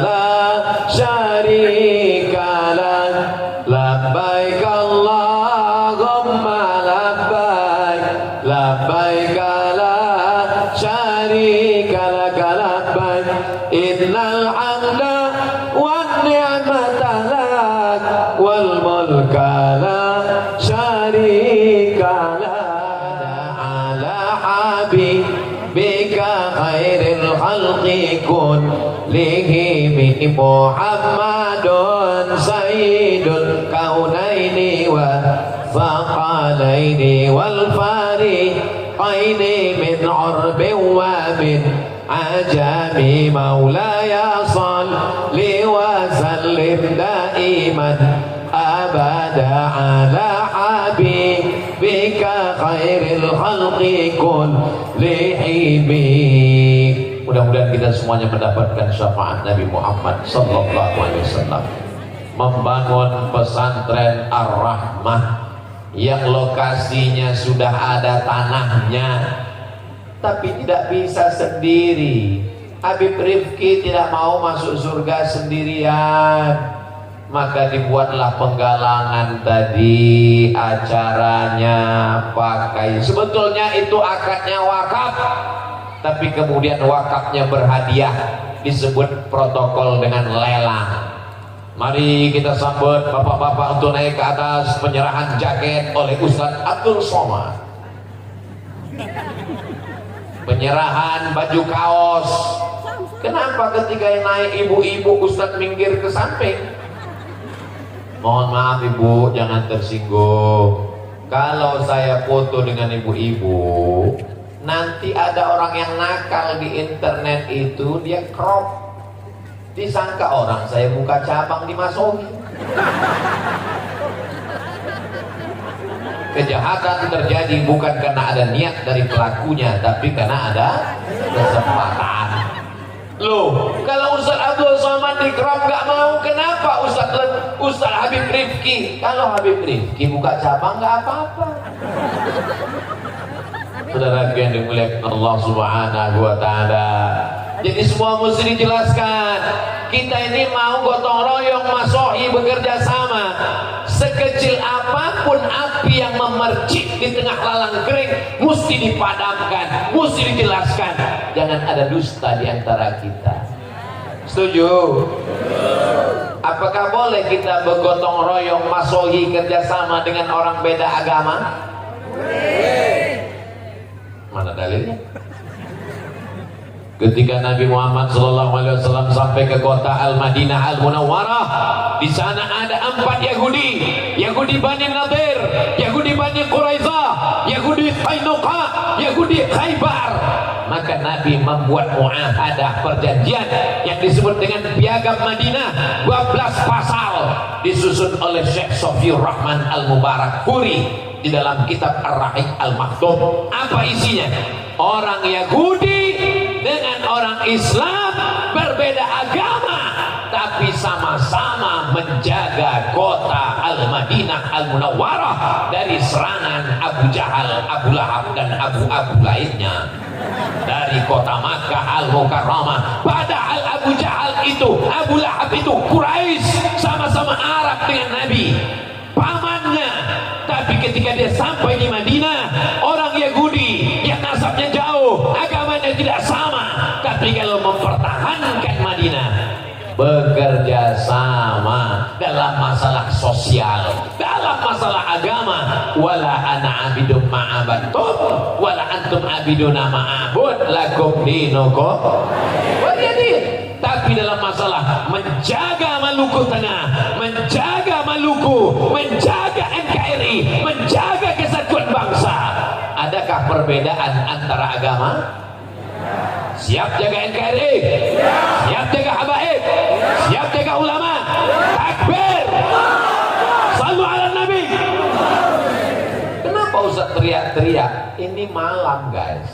la syarika lak labbaik Allahumma labbaik labbaik la syarika lak labbaik innal hamda wan ni'mata lak wal mulka la syarika lak ala habibika khairil khalqi kullihim Muhammadun sayyidul kaunaini wa faqalaini wal fariqaini min urbin wa min ajami maulaya salli wa sallim daiman abada ala habibika khairil khalqi kullihim. Mudah-mudahan kita semuanya mendapatkan syafaat Nabi Muhammad sallallahu alaihi wasallam. Membangun pesantren Ar-Rahmah yang lokasinya sudah ada tanahnya, tapi tidak bisa sendiri. Habib Rifki tidak mau masuk surga sendirian, maka dibuatlah penggalangan tadi. Acaranya pakai, sebetulnya itu akadnya wakaf, tapi kemudian wakafnya berhadiah, disebut protokol dengan lelang. Mari kita sambut bapak-bapak untuk naik ke atas. Penyerahan jaket oleh Ustadz Abdul Somad, penyerahan baju kaos. Kenapa ketika yang naik ibu-ibu Ustadz minggir ke samping? Mohon maaf ibu, jangan tersinggung. Kalau saya foto dengan ibu-ibu, nanti ada orang yang nakal di internet itu, dia crop, disangka orang saya buka cabang di Masohi. Kejahatan terjadi bukan karena ada niat dari pelakunya, tapi karena ada kesempatan. Loh, kalau Ustaz Abdul Somad di crop gak mau, kenapa Ustaz Habib Rifki? Kalau Habib Rifki buka cabang gak apa-apa. Saudara yang dimuliakan Allah Subhanahu wa taala. Jadi semua mesti dijelaskan. Kita ini mau gotong royong Masohi bekerja sama. Sekecil apapun api yang memercik di tengah lalang kering, mesti dipadamkan, mesti dijelaskan. Jangan ada dusta di antara kita. Setuju? Apakah boleh kita bergotong royong Masohi kerjasama dengan orang beda agama? Mana dalilnya? Ketika Nabi Muhammad SAW sampai ke kota Al-Madinah Al-Munawwarah, di sana ada 4 Yahudi, Yahudi Bani Nadir, Yahudi Bani Quraizah, Yahudi Qainuqa, Yahudi Khaybar. Maka Nabi membuat muahadah, perjanjian yang disebut dengan Piagam Madinah, 12 pasal, disusun oleh Syekh Sofiur Rahman Al-Mubarak Furi di dalam kitab Ar-Rahiq Al-Maktum. Apa isinya? Orang Yahudi dengan orang Islam berbeda agama, tapi sama-sama menjaga kota Al-Madinah Al-Munawwarah dari serangan Abu Jahal, Abu Lahab dan Abu lainnya. Dari kota Makkah Al-Mukarramah, padahal Abu Jahal itu, Abu Lahab itu Quraisy, sama-sama Arab dengan Nabi, pamannya. Tapi ketika dia sampai di Madinah, orang Yahudi yang nasabnya jauh, agamanya tidak sama, tapi kalau mempertahankan Madinah, bekerja sama dalam masalah sosial, dalam masalah agama. Wala ana abidum ma'abattum wala antum abiduna ma'abud lakum dinukum waliyadin. Tapi dalam masalah menjaga Maluku Tengah, menjaga Maluku, menjaga NKRI, menjaga kesatuan bangsa, adakah perbedaan antara agama? Siap jaga NKRI, siap jaga habaib, siap jaga ulama. Takbir, sallu ala nabi. Kenapa Ustaz teriak-teriak? Ini malam guys,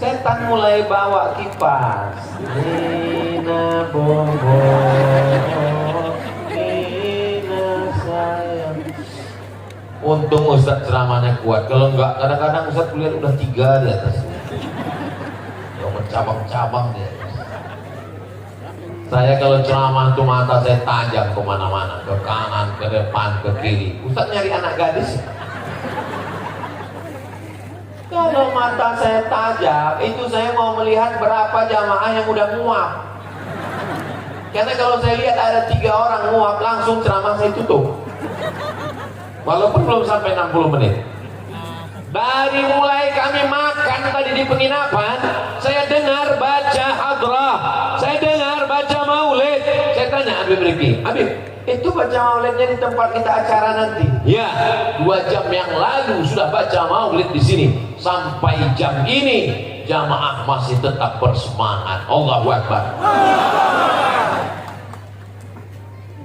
setan mulai bawa kipas. Nina bobo, Nina sayang. Untung Ustaz ceramahnya kuat. Kalau enggak, kadang-kadang Ustaz kuliah udah 3 di atas. Yang mencabang-cabang di atas. Saya kalau ceramah tuh mata saya tajam kemana-mana, ke kanan, ke depan, ke kiri. Ustaz nyari anak gadis. Kalau mata saya tajam, itu saya mau melihat berapa jamaah yang udah muak. Karena kalau saya lihat ada 3 orang muak, langsung ceramah saya tutup. Walaupun belum sampai 60 menit. Dari mulai kami makan tadi di penginapan, saya dengar baca hadrah, saya dengar baca maulid. Saya tanya Habib Riki, Habib, itu baca maulidnya di tempat kita acara nanti? Ya, 2 jam yang lalu sudah baca maulid di sini. Sampai jam ini jamaah masih tetap bersemangat. Allahu Akbar.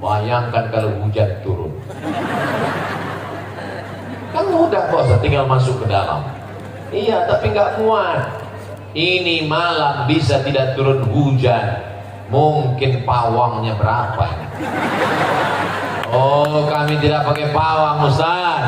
Bayangkan kalau hujan turun. Kan mudah bos, tinggal masuk ke dalam. Iya, tapi nggak muat. Ini malam bisa tidak turun hujan. Mungkin pawangnya berapa? Oh, kami tidak pakai pawang, Ustaz.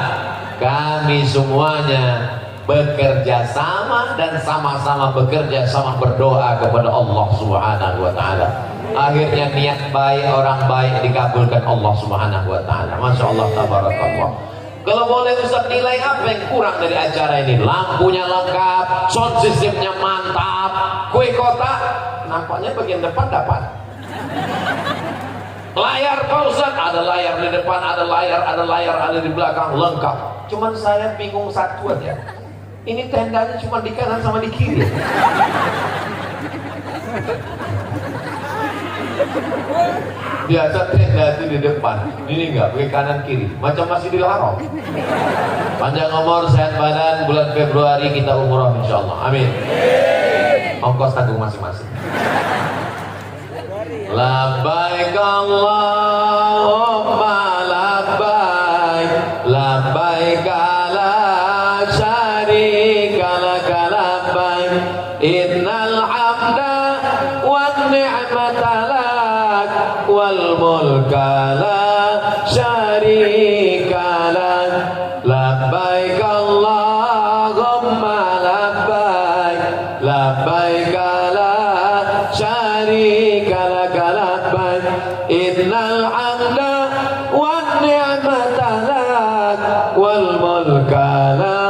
Kami semuanya bekerja sama dan sama-sama bekerja sama berdoa kepada Allah Subhanahu wa taala. Akhirnya niat baik orang baik dikabulkan Allah Subhanahu wa taala. Masya Allah, tabarakallah. Kalau boleh Ustaz nilai apa yang kurang dari acara ini? Lampunya lengkap, sound systemnya mantap, kue kotak nampaknya bagian depan dapat. Layar Pak Ustaz, ada layar di depan, ada layar ada di belakang, lengkap. Cuman saya bingung satu aja. Ini tendanya cuma di kanan sama di kiri. Biasa tenda itu di depan, ini enggak, pakai kanan kiri, macam masih dilarang. Panjang umur, sehat badan, bulan Februari kita umroh insyaallah, amin. Ongkos tanggung masing-masing. Labbaik Allahumma labbaik, labbaik la syarika lak labbaik, innal hamda wan ni'mata lak wal mulka la syarika lak, labbaik Allahumma labbaik, labbaik la syarika lak labbaik, innal hamda wan ni'mata lak wal mulka la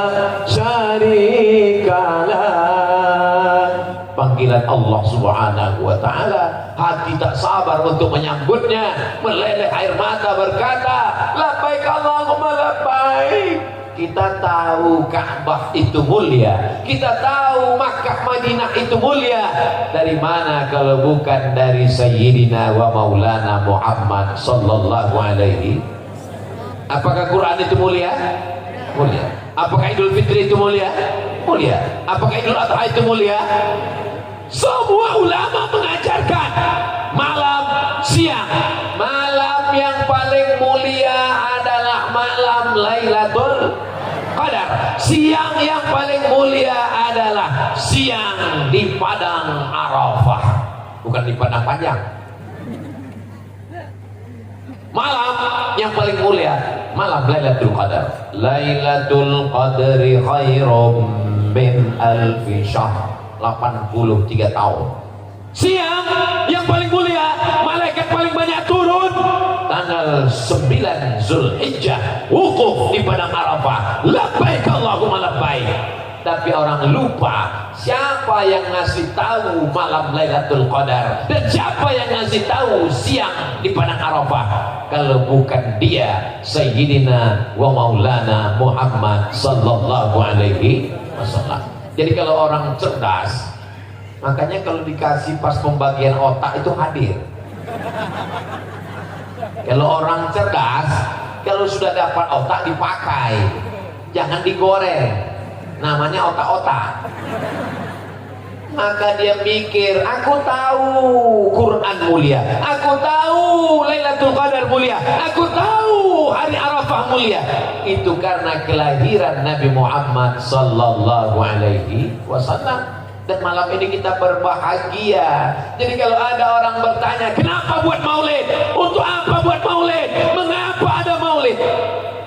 syarika lak. Panggilan Allah Subhanahu wa taala, hati tak sabar untuk menyambutnya, meleleh air mata berkata, labbaik Allahumma labbaik. Kita tahu Ka'bah itu mulia, kita tahu Makkah Madinah itu mulia. Dari mana kalau bukan dari Sayyidina wa Maulana Muhammad sallallahu alaihi. Apakah Quran itu mulia? Mulia. Apakah Idul Fitri itu mulia? Mulia. Apakah Idul Adha itu mulia? Semua ulama mengajarkan malam, siang. Malam yang paling mulia adalah malam Lailatul Qadar. Siang yang paling mulia adalah siang di padang Arafah, bukan di padang panjang. Malam yang paling mulia malam Lailatul Qadar. Lailatul Qadri khairum min alfi syahr, 83 tahun. Siang yang paling mulia, malaikat paling banyak turun tanggal 9 Zulhijjah, wukuf di padang Arafah, labbaik Allahumma labbaik. Tapi orang lupa siapa yang ngasih tahu malam Lailatul Qadar dan siapa yang ngasih tahu siang di padang Arafah kalau bukan dia, Sayyidina wa Maulana Muhammad sallallahu alaihi wasallam. Jadi kalau orang cerdas, makanya kalau dikasih pas pembagian otak itu hadir. Kalau orang cerdas, kalau sudah dapat otak dipakai, jangan digoreng. Namanya otak-otak. Maka dia mikir, aku tahu Quran mulia, aku tahu Lailatul Qadar mulia, aku tahu hari Arafah mulia. Itu karena kelahiran Nabi Muhammad sallallahu alaihi wasallam. Dan malam ini kita berbahagia. Jadi kalau ada orang bertanya, kenapa buat maulid? Untuk apa buat maulid? Mengapa ada maulid?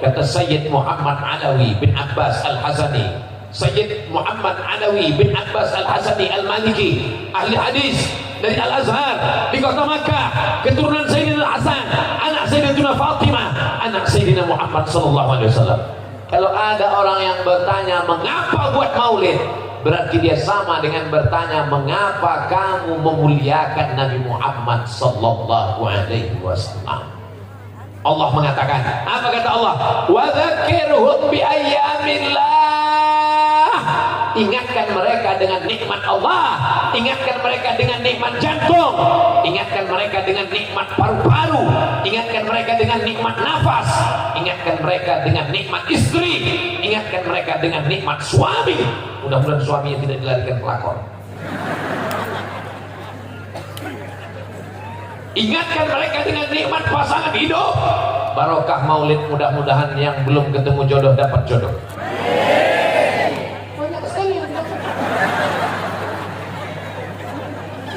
Kata Sayyid Muhammad Alawi bin Abbas Al-Hasani, Sayyid Muhammad Alawi bin Abbas Al-Hasani Al-Maliki, ahli hadis, dari Al-Azhar di kota Makkah, keturunan Sayyidina Hasan, anak Sayyidatina Fatimah, anak Sayyidina Muhammad sallallahu alaihi wasallam. Kalau ada orang yang bertanya mengapa buat maulid, berarti dia sama dengan bertanya mengapa kamu memuliakan Nabi Muhammad sallallahu alaihi wasallam. Allah mengatakan, apa kata Allah? Wa dzakirhum bi ayyamillah. Ingatkan mereka dengan nikmat Allah, ingatkan mereka dengan nikmat jantung, ingatkan mereka dengan nikmat paru-paru, ingatkan mereka dengan nikmat nafas, ingatkan mereka dengan nikmat istri, ingatkan mereka dengan nikmat suami. Mudah-mudahan suaminya tidak dilarikan pelakor. Ingatkan mereka dengan nikmat pasangan hidup. Barokah maulid, mudah-mudahan yang belum ketemu jodoh dapat jodoh. Banyak sekali yang bilang.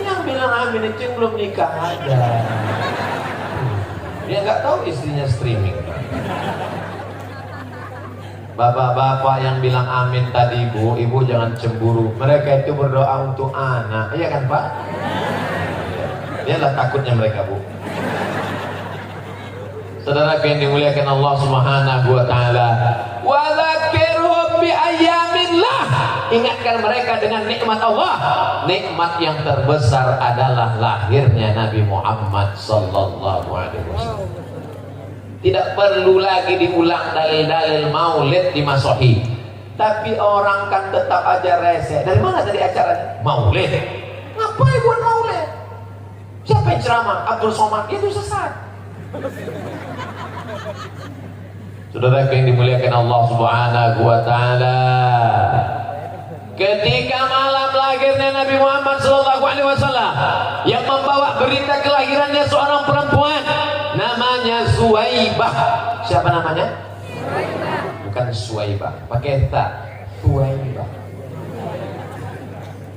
Yang bilang amin itu yang belum nikah ada. Dia nggak tahu istrinya streaming. Bapak-bapak yang bilang amin tadi, ibu jangan cemburu. Mereka itu berdoa untuk anak, iya kan Pak? Dialah takutnya mereka, Bu. Saudara yang dimuliakan Allah Subhanahu wa taala, wa dzakirhum bi ayyamillah. Ingatkan mereka dengan nikmat Allah. Nikmat yang terbesar adalah lahirnya Nabi Muhammad sallallahu alaihi wasallam. Tidak perlu lagi diulang dalil-dalil maulid di Masohi. Tapi orang kan tetap aja rese. Dari mana tadi acaranya? Maulid. Ngapain buat maulid? Siapa yang ceramah? Abdul Somad. Itu sesat. Saudara yang dimuliakan Allah Subhanahu wa taala, ketika malam lahirnya Nabi Muhammad sallallahu alaihi wasallam, yang membawa berita kelahirannya seorang perempuan namanya Suwaibah. Siapa namanya? Bukan Suwaibah, pakai ta. Suwaibah.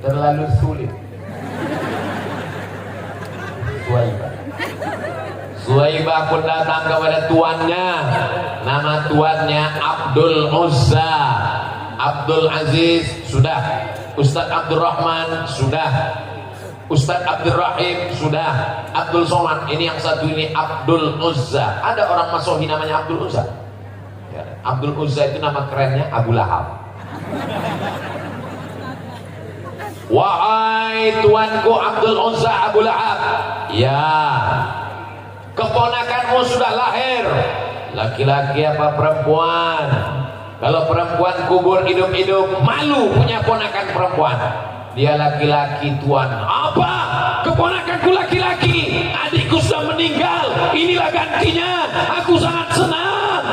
Terlalu sulit. Suwaibah. Suwaibah pun datang kepada tuannya. Nama tuannya Abdul Uzza. Abdul Aziz sudah, Ustadz Abdul Rahman sudah, Ustadz Abdul Rahim sudah, Abdul Somad. Ini yang satu ini Abdul Uzza. Ada orang Masohi namanya Abdul Uzza ya. Abdul Uzza itu nama kerennya Abu Lahab. Wahai tuanku Abdul Uzza Abu Lahab, ya, keponakanmu sudah lahir. Laki-laki apa perempuan? Kalau perempuan kubur hidup-hidup, malu punya ponakan perempuan. Dia laki-laki tuan. Apa? Keponakanku laki-laki, adikku sudah meninggal, inilah gantinya. Aku sangat senang.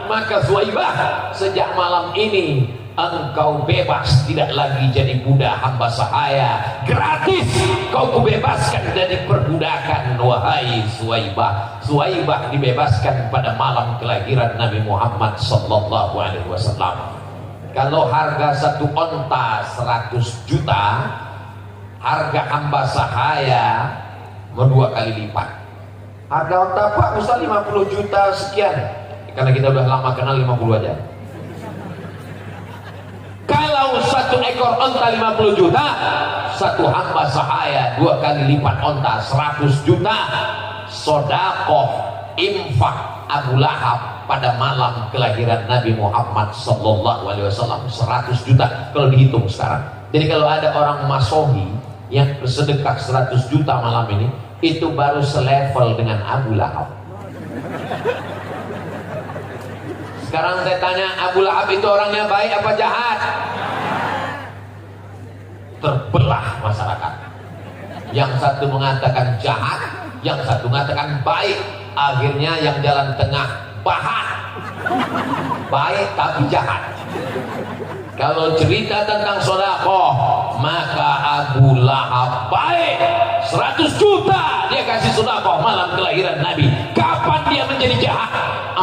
Maka Suwaibah, sejak malam ini engkau bebas, tidak lagi jadi budak hamba sahaya. Gratis kau kubebaskan dari perbudakan. Wahai Suwaibah. Suwaibah dibebaskan pada malam kelahiran Nabi Muhammad sallallahu alaihi wasallam. Kalau harga satu onta 100 juta, harga hamba sahaya 2 kali lipat. Harga onta Pak Ustaz 50 juta sekian. Karena kita udah lama kenal, 50 aja. Kalau satu ekor onta 50 juta, satu hamba sahaya 2 kali lipat onta 100 juta. Sodakoh infak Abu Lahab pada malam kelahiran Nabi Muhammad sallallahu alaihi wasallam 100 juta kalau dihitung sekarang. Jadi kalau ada orang Masohi yang bersedekah 100 juta malam ini, itu baru selevel dengan Abu Lahab. Sekarang saya tanya, Abu Lahab itu orangnya baik apa jahat? Terbelah masyarakat. Yang satu mengatakan jahat, yang satu mengatakan baik. Akhirnya yang jalan tengah bahat, baik tapi jahat. Kalau cerita tentang sedekah, maka Abu Lahab baik, 100 juta dia kasih sedekah malam kelahiran Nabi. Kapan dia menjadi jahat?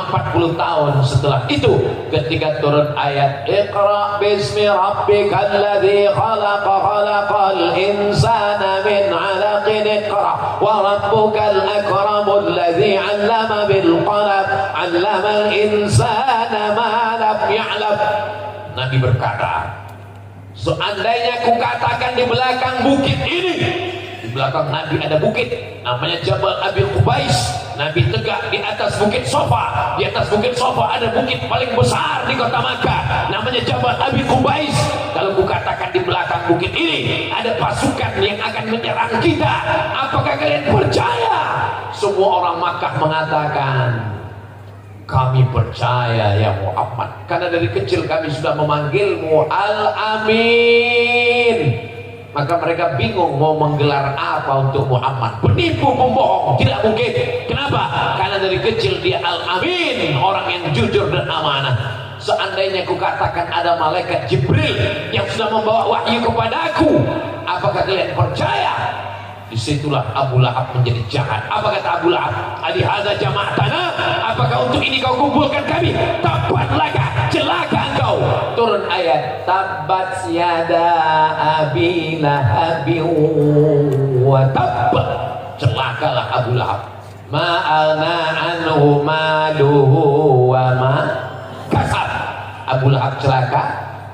40 tahun setelah itu, ketika turun ayat Iqra bismi rabbikal ladzi khalaq khalaqal insana min 'alaqin iqra wa rabbukal akramul ladzi 'allama bil qalam 'allamal insana ma lam ya'lam. Nabi berkata, seandainya ku katakan di belakang bukit ini belakang Nabi ada bukit namanya Jabal Abi Qubais. Nabi tegak di atas bukit Sofa. Di atas bukit Sofa ada bukit paling besar di kota Makkah namanya Jabal Abi Qubais. Kalau kukatakan di belakang bukit ini ada pasukan yang akan menyerang kita, apakah kalian percaya? Semua orang Makkah mengatakan, kami percaya ya Muhammad, karena dari kecil kami sudah memanggilmu Al-Amin. Maka mereka bingung mau menggelar apa untuk Muhammad. Penipu, pembohong, tidak mungkin. Kenapa? Karena dari kecil dia Al-Amin, orang yang jujur dan amanah. Seandainya kukatakan ada malaikat Jibril yang sudah membawa wahyu kepadaku, apakah kalian percaya? Disitulah Abu Lahab menjadi jahat. Apa kata Abu Lahab? Alihada jama'atana, apakah untuk ini kau kumpulkan kami? Tabat laka, celaka engkau. Turun ayat tabat yada abi lahabin wa tab, celakalah Abu Lahab. Ma'alna anhu maluhu wa ma kasab. Abu Lahab celaka,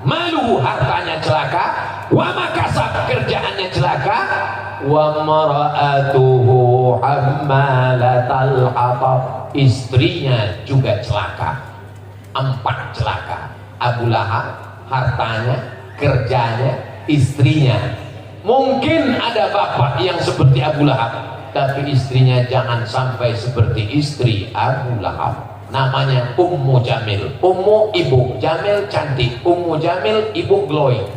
maluhu hartanya celaka, wa ma kasab kerjaannya celaka, wa mara'atuhu hammalatal hatab, istrinya juga celaka. 4 celaka. Abu Lahab, hartanya, kerjanya, istrinya. Mungkin ada bapak yang seperti Abu Lahab, tapi istrinya jangan sampai seperti istri Abu Lahab. Namanya Ummu Jamil. Ummu ibu, Jamil cantik. Ummu Jamil ibu glowing.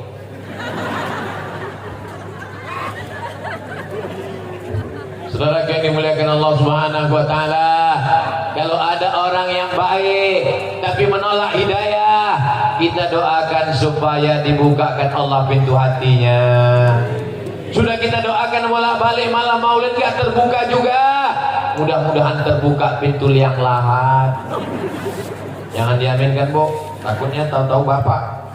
Saudara yang dimuliakan Allah Subhanahu wa taala, kalau ada orang yang baik tapi menolak hidayah, kita doakan supaya dibukakan Allah pintu hatinya. Sudah kita doakan bolak-balik, malah maulid gak terbuka juga. Mudah-mudahan terbuka pintu liang lahat. Jangan diaminkan, Bu. Takutnya tahu-tahu bapak.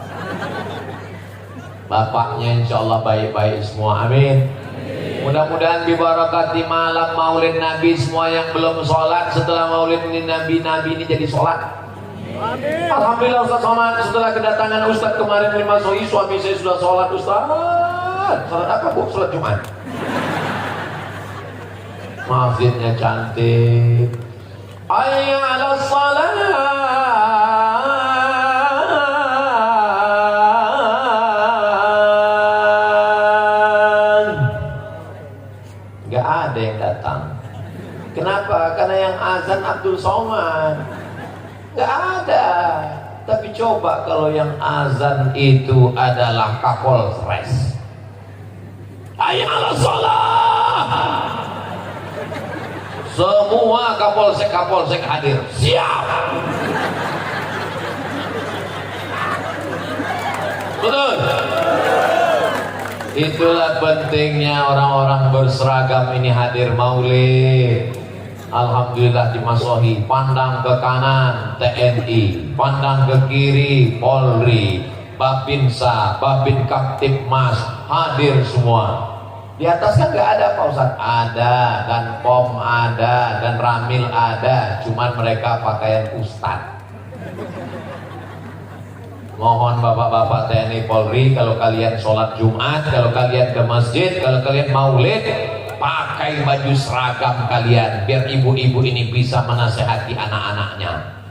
Bapaknya insya Allah baik-baik semua. Amin. Mudah-mudahan bibarakati malam maulid Nabi, semua yang belum sholat setelah maulid ini Nabi ini jadi sholat. Amin. Alhamdulillah Ustaz Somad, setelah kedatangan Ustaz kemarin 5 soi, suami saya sudah sholat. Ustaz, sholat apa Bu? Sholat Jumat. Masjidnya cantik. Hayya 'alas shalah. Gak ada yang datang. Kenapa? Karena yang azan Abdul Somad. Gak ada. Tapi coba kalau yang azan itu adalah Kapolres. Hayya 'alas shalah. Semua kapolsek hadir. Siap. Betul. Itulah pentingnya orang-orang berseragam ini hadir maulid. Alhamdulillah di Masohi, pandang ke kanan TNI, pandang ke kiri Polri, Babinsa, Babin Kaptipmas hadir semua. Di atas kan nggak ada Pak Ustadz? Ada, dan POM ada, dan Ramil ada, cuman mereka pakaian Ustadz. Mohon bapak-bapak TNI Polri, kalau kalian sholat Jumat, kalau kalian ke masjid, kalau kalian maulid, pakai baju seragam kalian, biar ibu-ibu ini bisa menasehati anak-anaknya.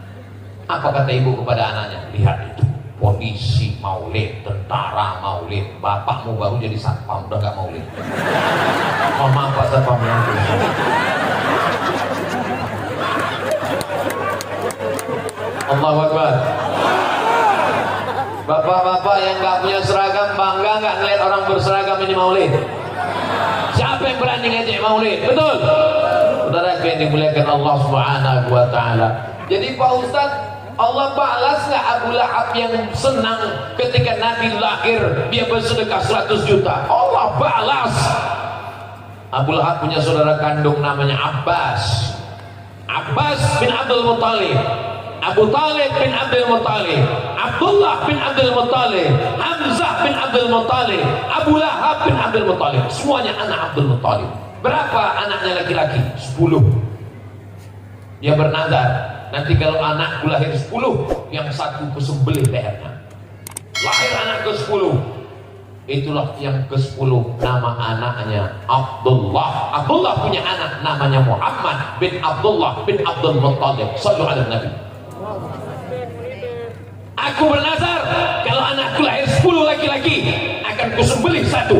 Apa kata ibu kepada anaknya? Lihat itu, polisi maulid, tentara maulid, bapakmu baru jadi satpam, udah gak maulid. Oh maaf Pak Satpam nanti. Allahu Akbar. Bapak-bapak yang gak punya seragam, bangga gak ngeliat orang berseragam ini maulid? Siapa yang berani ngejek maulid? Betul? Saudara yang dimuliakan Allah Subhanahu wa ta'ala. Jadi Pak Ustadz, Allah balas nggak Abu Lahab yang senang ketika Nabi lahir dia bersedekah 100 juta? Allah balas. Abu Lahab punya saudara kandung namanya Abbas. Abbas bin Abdul Muttalib, Abu Talib bin Abdul Muttalib, Abdullah bin Abdul Muttalib, Hamzah bin Abdul Muttalib, Abu Lahab bin Abdul Muttalib. Semuanya anak Abdul Muttalib. Berapa anaknya laki-laki? 10. Dia bernazar, nanti kalau anakku lahir 10, yang satu kusembelih lehernya. Lahir anak ke 10. Itulah yang ke-10, nama anaknya Abdullah. Abdullah punya anak namanya Muhammad bin Abdullah bin Abdul Muttalib. Sallu ala Nabi. Aku bernazar, kalau anakku lahir 10 laki-laki, akan kusembelih 1.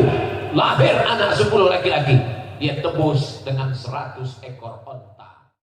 Lahir anak 10 laki-laki, dia tebus dengan 100 ekor onta.